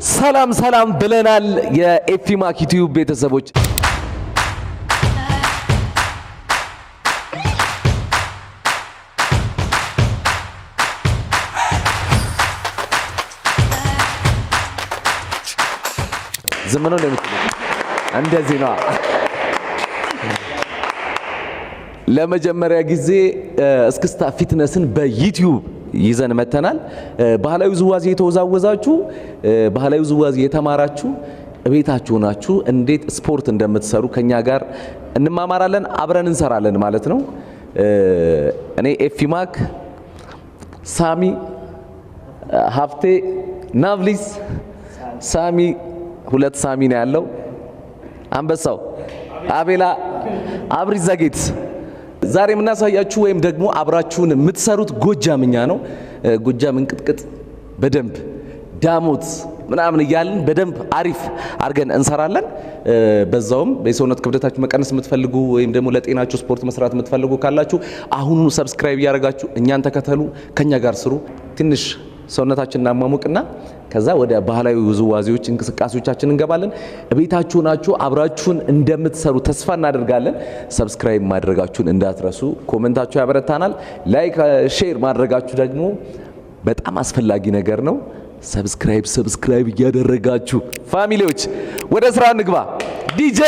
ሰላም ሰላም ብለናል የኤፊማክ ዩቲዩብ ቤተሰቦች ዘመኑ እንደምትሉ እንደዚህ ነው ለመጀመሪያ ጊዜ እስክስታ ፊትነስን በዩቲዩብ ይዘን መተናል ባህላዊ ውዝዋዜ የተወዛወዛችሁ ባህላዊ ውዝዋዜ የተማራችሁ ቤታችሁ ናችሁ እንዴት ስፖርት እንደምትሰሩ ከኛ ጋር እንማማራለን አብረን እንሰራለን ማለት ነው እኔ ኤፊማክ ሳሚ ሀፍቴ ናቭሊስ ሳሚ ሁለት ሳሚ ነው ያለው አንበሳው አቤላ አብሪ ዘጌት ዛሬ ምናሳያችሁ ወይም ደግሞ አብራችሁን የምትሰሩት ጎጃምኛ ነው ጎጃም እንቅጥቅጥ በደንብ ዳሞት ምናምን ይያልን በደንብ አሪፍ አርገን እንሰራለን በዛውም በሰውነት ክብደታችሁ መቀነስ የምትፈልጉ ወይም ደግሞ ለጤናችሁ ስፖርት መስራት የምትፈልጉ ካላችሁ አሁኑ ሰብስክራይብ ያደርጋችሁ እኛን ተከተሉ ከኛ ጋር ስሩ ትንሽ ሰውነታችንን እናማሙቅና ከዛ ወደ ባህላዊ ውዝዋዜዎች እንቅስቃሴዎቻችን እንገባለን ቤታችሁ ናችሁ አብራችሁን እንደምትሰሩ ተስፋ እናደርጋለን ሰብስክራይብ ማድረጋችሁን እንዳትረሱ ኮሜንታችሁ ያበረታናል ላይክ ሼር ማድረጋችሁ ደግሞ በጣም አስፈላጊ ነገር ነው ሰብስክራይብ እያደረጋችሁ ፋሚሊዎች ወደ ስራ እንግባ ዲጄ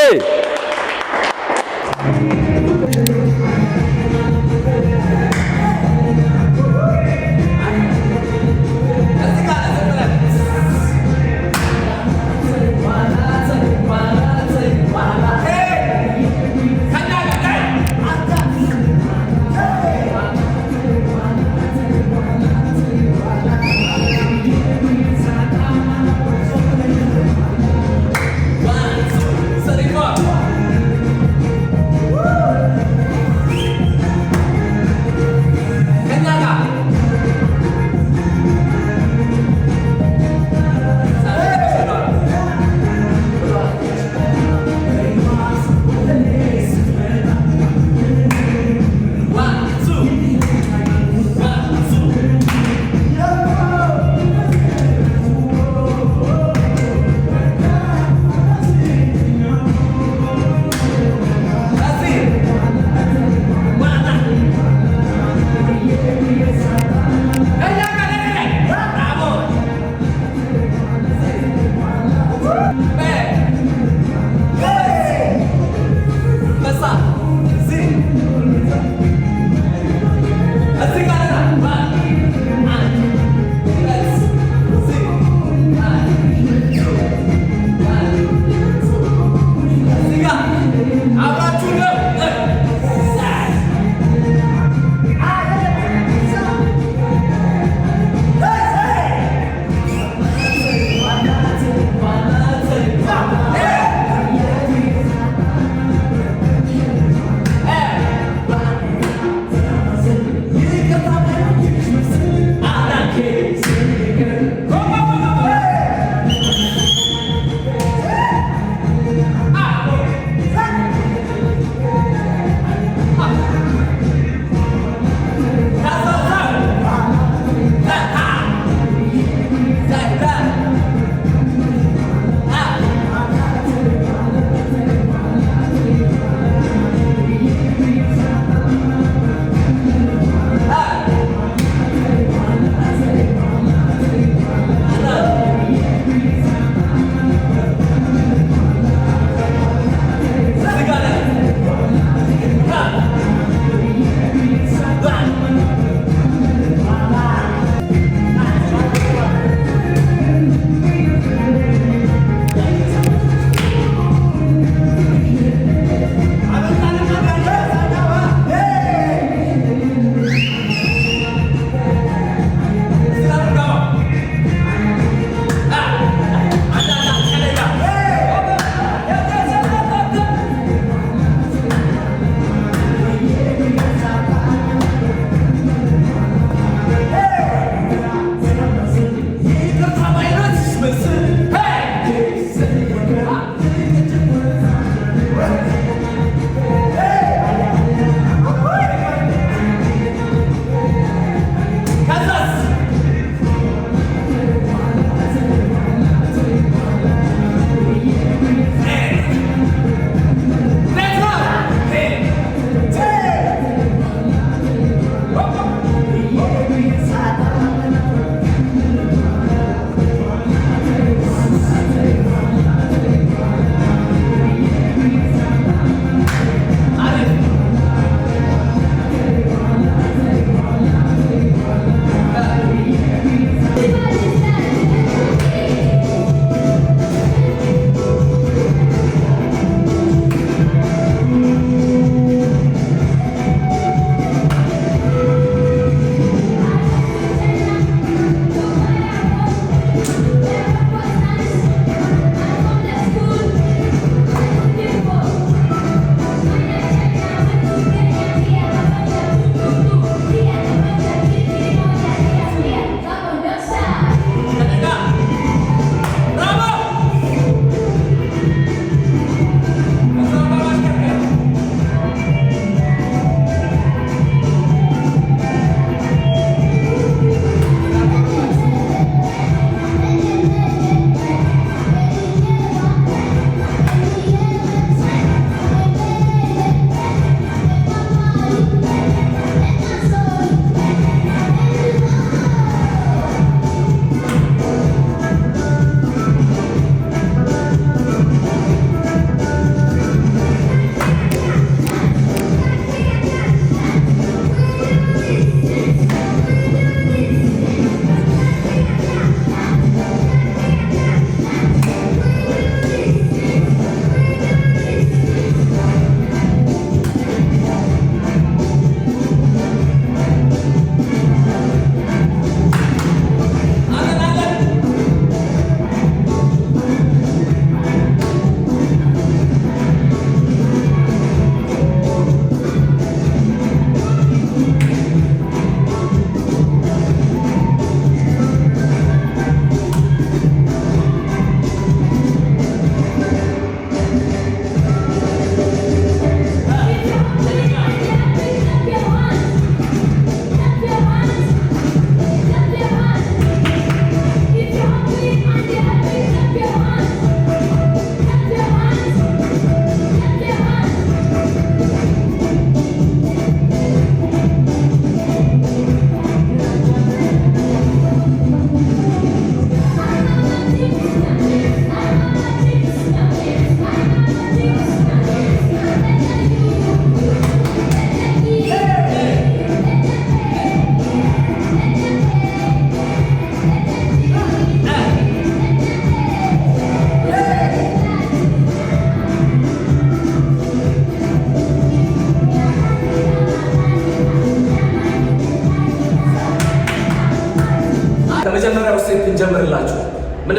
Woo!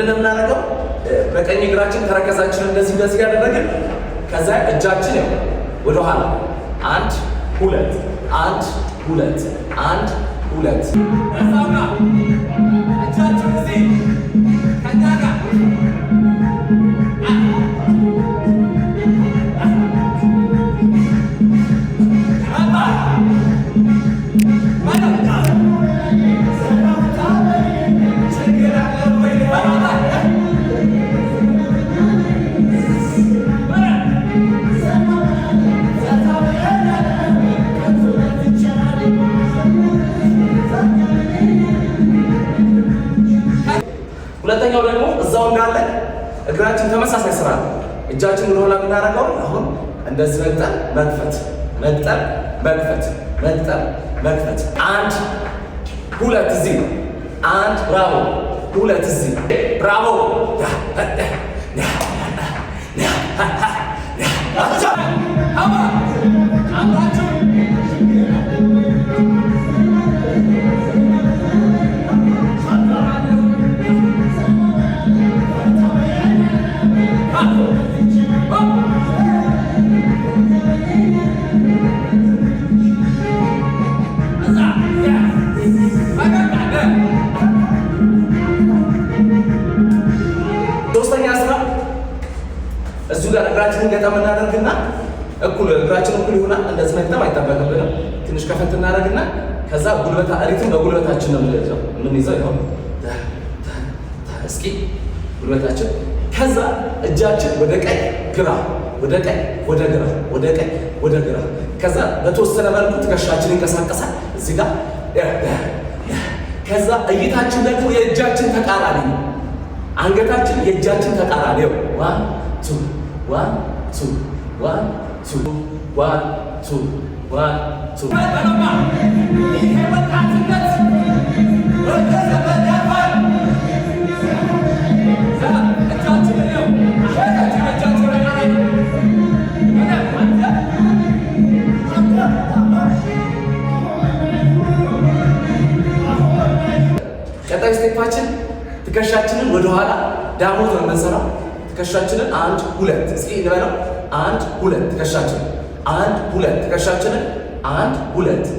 ምንድነው የምናደርገው? በቀኝ እግራችን ተረከዛችንን እንደዚህ ያደረግን ከዛ እጃችን ያው ወደ ኋላ 1 2 1 2 1 2 እዛው ጋር እጃችን እዚህ ከኛ ጋር ሁለተኛው ደግሞ እዛው እንዳለ እግራችን ተመሳሳይ ስራ ነው። እጃችን ወደ ኋላ የምናደርገው አሁን እንደዚህ መግጠም መክፈት፣ መግጠም መክፈት፣ መግጠም መክፈት። 1 2 እዚህ ነው። 1 ብራቮ፣ 2 እዚህ ብራቮ። ሶስተኛ ስራ እዚሁ ጋር እግራችንን ገጠም እናደርግና እግራችን እኩል ይሆናል። እንደዚህ መግጠም አይጠበቅብንም። ትንሽ ከፈት እናደርግና ከዛ ሪትም በጉልበታችን ነው የምንይዘው። ይሆን እስኪ ጉልበታችን፣ ከዛ እጃችን ወደ ቀኝ ግራ፣ ወደ ቀኝ ወደ ግራ፣ ወደ ቀኝ ወደ ግራ። ከዛ በተወሰነ መልኩ ትከሻችን ይንቀሳቀሳል እዚህ ጋር። ከዛ እይታችን ደግሞ የእጃችን ተቃራኒ ነው። አንገታችን የእጃችን ተቃራኒ ነው። 1 2 1 2 1 2 1 2 1 2 ይሄ ወጣትነት ቀጣይ ስቴፓችን ትከሻችንን ወደ ኋላ ዳሞት ነው የምንሰራው። ትከሻችንን 1 2 እስኪ እንበለው። 1 2 ትከሻችንን 1 2 ትከሻችንን 1 2።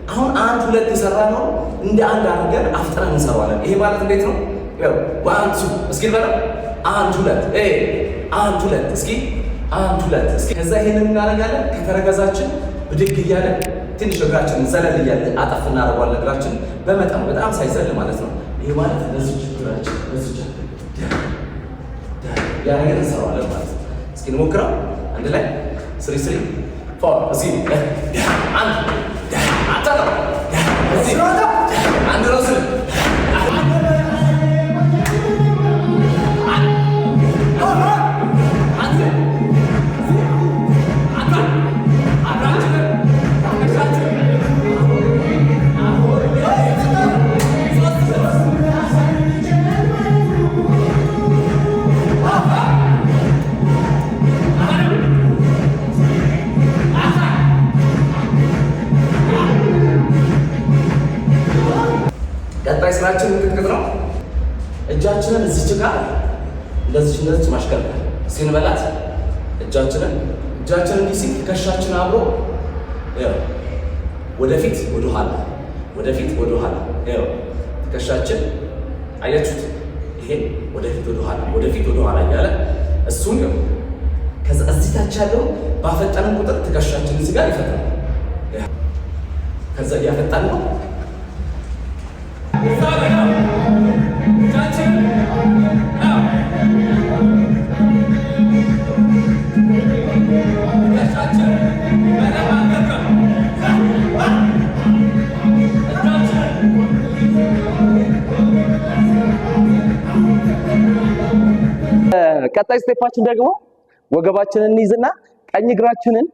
አሁን 1 2 የሰራነው እንደ አንድ አድርገን አፍጥረን እንሰራዋለን። ይሄ ማለት እንዴት ነው? ያው 1 2 እስኪ እንበለው። 1 2 1 2 እስኪ 1 2 እስኪ። ከዛ ይሄንን እናደርጋለን። ከተረከዛችን ብድግ እያለን ትንሽ እግራችንን ዘለል እያለን አጠፍ እናደርገዋለን። እግራችን በመጠኑ በጣም ሳይዘል ማለት ነው። ይሄ ማለት ለዚህ ችግራችን ለዚህ ያረጋግጥ እንሰራዋለን ማለት ነው። እስኪ እንሞክረው አንድ ላይ 3 3 4 እዚህ አንድ አጣጣ እዚህ አንድ ነው ስል ስራችን እንቅጥቅጥ ነው። እጃችንን እዚች ጋር እንደዚህ ማሽከርከር ሲንበላት እጃችንን እንዲህ ሲል ትከሻችን አብሮ ወደፊት ወደ ኋላ ወደፊት ወደ ኋላ ትከሻችን አያችሁት? ይሄ ወደፊት ወደ ኋላ ወደፊት ወደ ኋላ እያለ እሱን ከዛ እዚህ ታች ያለው ባፈጠንን ቁጥር ትከሻችን እዚህ ጋር ይፈጥራል። ከዛ እያፈጠን ነው ቀጣይ ስቴፓችን ደግሞ ወገባችንን እንይዝና ቀኝ እግራችንን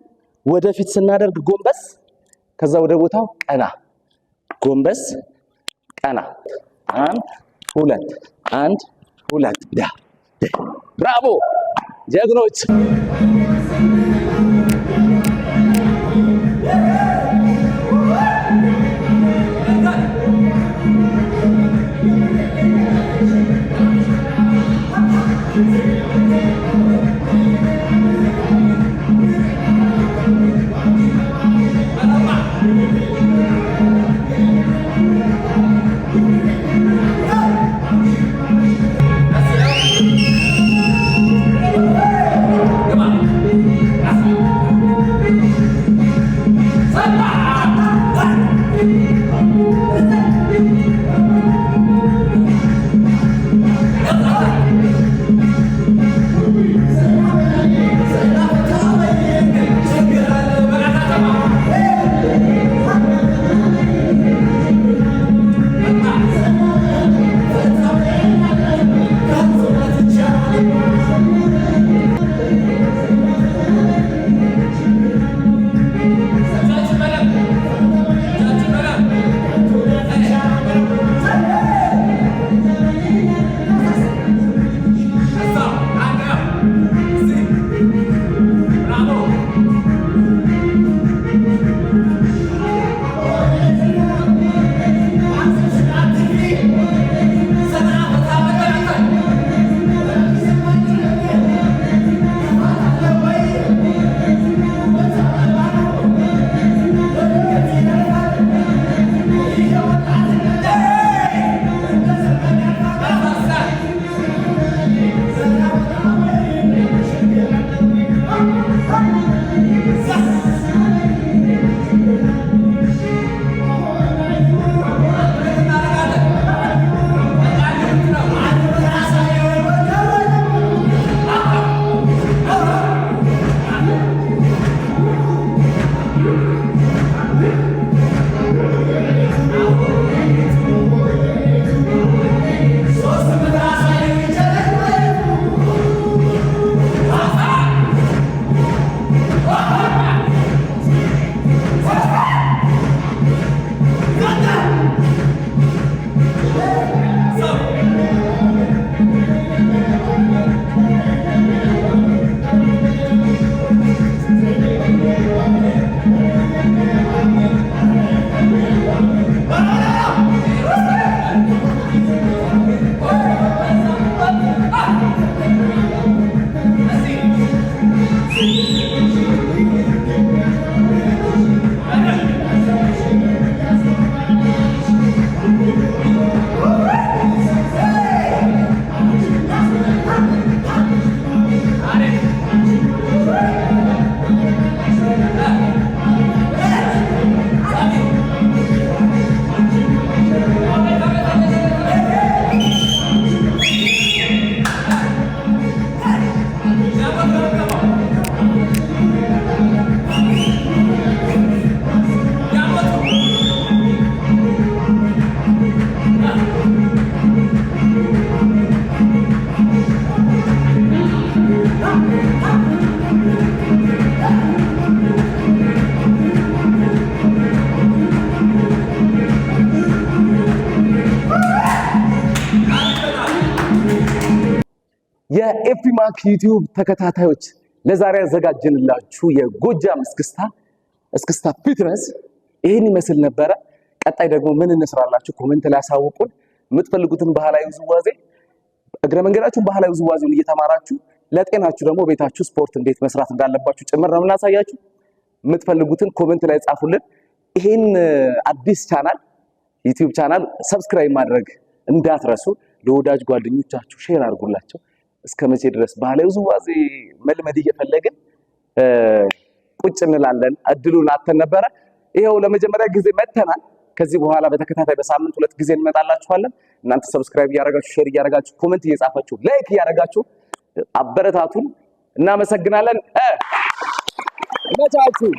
ወደፊት ስናደርግ ጎንበስ፣ ከዛ ወደ ቦታው ቀና፣ ጎንበስ ቀና። 1 2 1 2 ብራቮ ጀግኖች። የኤፍሪማክ ዩቲዩብ ተከታታዮች ለዛሬ ያዘጋጀንላችሁ የጎጃም እስክስታ ፊትነስ ይሄን ይመስል ነበረ። ቀጣይ ደግሞ ምን እንስራላችሁ ኮሜንት ላይ አሳውቁን። የምትፈልጉትን ባህላዊ ውዝዋዜ እግረ መንገዳችሁን ባህላዊ ውዝዋዜውን እየተማራችሁ ለጤናችሁ ደግሞ ቤታችሁ ስፖርት እንዴት መስራት እንዳለባችሁ ጭምር ነው የምናሳያችሁ። የምትፈልጉትን ኮሜንት ላይ ጻፉልን። ይሄን አዲስ ቻናል ዩቲዩብ ቻናል ሰብስክራይብ ማድረግ እንዳትረሱ። ለወዳጅ ጓደኞቻችሁ ሼር አድርጉላቸው። እስከመቼ ድረስ ባህላዊ ውዝዋዜ መልመድ እየፈለግን ቁጭ እንላለን? እድሉን አጥተን ነበረ። ይሄው ለመጀመሪያ ጊዜ መተናል። ከዚህ በኋላ በተከታታይ በሳምንት 2 ጊዜ እንመጣላችኋለን። እናንተ ሰብስክራይብ እያደረጋችሁ ሼር እያደረጋችሁ ኮሜንት እየጻፋችሁ ላይክ እያደረጋችሁ አበረታቱን። እናመሰግናለን። መቻችሁ